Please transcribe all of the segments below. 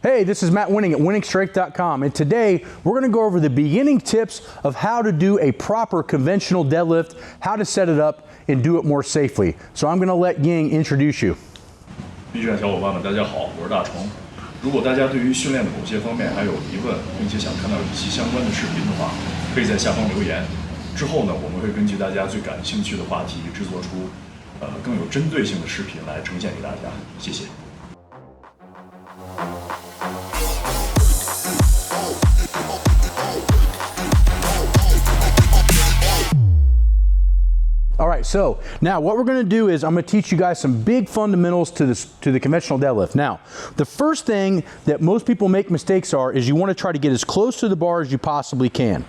Hey, this is Matt Wenning at WenningStrength.com, and today we're going to go over the beginning tips of how to do a proper conventional deadlift, how to set it up, and do it more safely. So I'm going to let Ying introduce you. B 站小伙伴们，大家好，我是大虫。如果大家对于训练的某些方面还有疑问，并且想看到一期相关的视频的话，可以在下方留言。之后呢，我们会根据大家最感兴趣的话题，制作出更有针对性的视频来呈现给大家。谢谢。 All right, so now what we're going to do is I'm going to teach you guys some big fundamentals to the conventional deadlift. Now, the first thing that most people make mistakes is you want to try to get as close to the bar as you possibly can.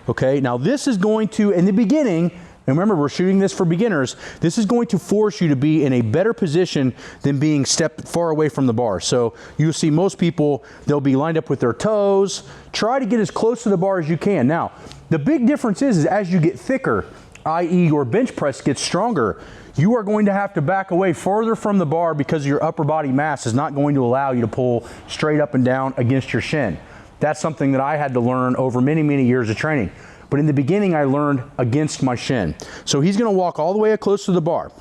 Okay, now this is going to, in the beginning, and remember we're shooting this for beginners, this is going to force you to be in a better position than being stepped far away from the bar. So you'll see most people, they'll be lined up with their toes. Try to get as close to the bar as you can. Now, the big difference is as you get thicker, i.e. your bench press gets stronger, you are going to have to back away further from the bar because your upper body mass is not going to allow you to pull straight up and down against your shin. That's something that I had to learn over many, many years of training. But in the beginning, I learned against my shin. So he's gonna walk all the way close to the bar.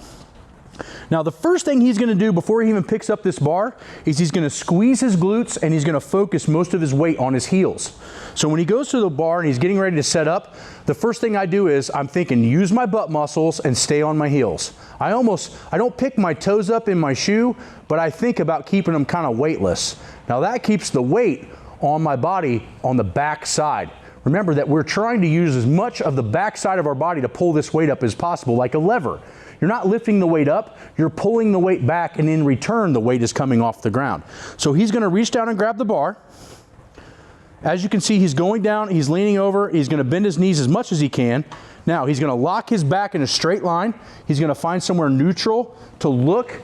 Now, the first thing he's gonna do before he even picks up this bar is he's gonna squeeze his glutes and he's gonna focus most of his weight on his heels. So when he goes to the bar and he's getting ready to set up, the first thing I do is I'm thinking, use my butt muscles and stay on my heels. I don't pick my toes up in my shoe, but I think about keeping them kind of weightless. Now that keeps the weight on my body on the back side. Remember that we're trying to use as much of the back side of our body to pull this weight up as possible, like a lever. You're not lifting the weight up, you're pulling the weight back, and in return, the weight is coming off the ground. So he's gonna reach down and grab the bar. As you can see, he's going down, he's leaning over, he's gonna bend his knees as much as he can. Now, he's gonna lock his back in a straight line, he's gonna find somewhere neutral to look,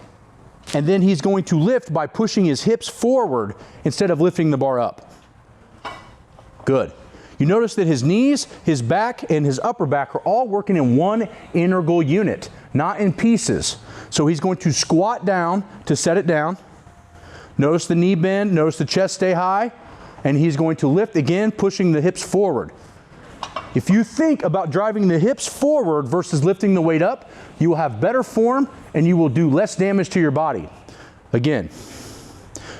and then he's going to lift by pushing his hips forward instead of lifting the bar up. Good. You notice that his knees, his back, and his upper back are all working in one integral unit, not in pieces. So he's going to squat down to set it down. Notice the knee bend, notice the chest stay high, and he's going to lift again, pushing the hips forward. If you think about driving the hips forward versus lifting the weight up, you will have better form and you will do less damage to your body. Again,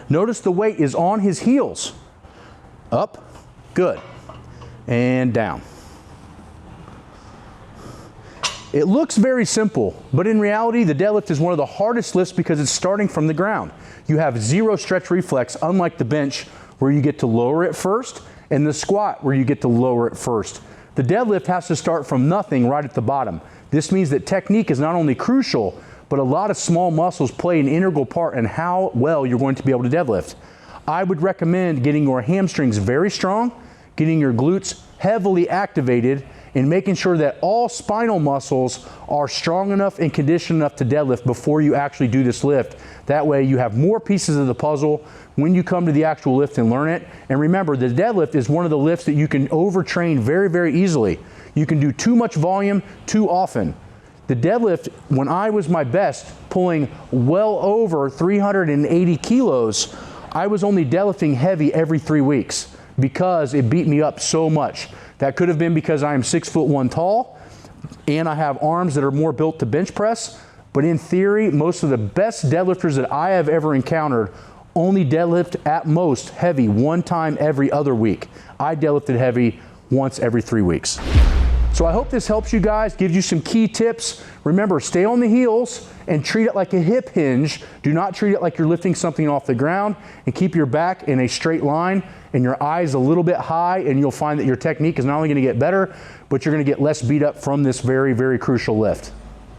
notice the weight is on his heels. Up, good. And down. It looks very simple, but in reality, the deadlift is one of the hardest lifts because it's starting from the ground. You have zero stretch reflex, unlike the bench where you get to lower it first, and the squat where you get to lower it first. The deadlift has to start from nothing right at the bottom. This means that technique is not only crucial, but a lot of small muscles play an integral part in how well you're going to be able to deadlift. I would recommend getting your hamstrings very strong, getting your glutes heavily activated, and making sure that all spinal muscles are strong enough and conditioned enough to deadlift before you actually do this lift. That way you have more pieces of the puzzle when you come to the actual lift and learn it. And remember, the deadlift is one of the lifts that you can overtrain very, very easily. You can do too much volume too often. The deadlift, when I was my best, pulling well over 380 kilos, I was only deadlifting heavy every 3 weeks, because it beat me up so much. That could have been because I am 6'1" tall and I have arms that are more built to bench press, but in theory, most of the best deadlifters that I have ever encountered only deadlift at most heavy one time every other week. I deadlifted heavy once every 3 weeks. So I hope this helps you guys, gives you some key tips. Remember, stay on the heels and treat it like a hip hinge. Do not treat it like you're lifting something off the ground, and keep your back in a straight line and your eyes a little bit high, and you'll find that your technique is not only going to get better, but you're going to get less beat up from this very, very crucial lift.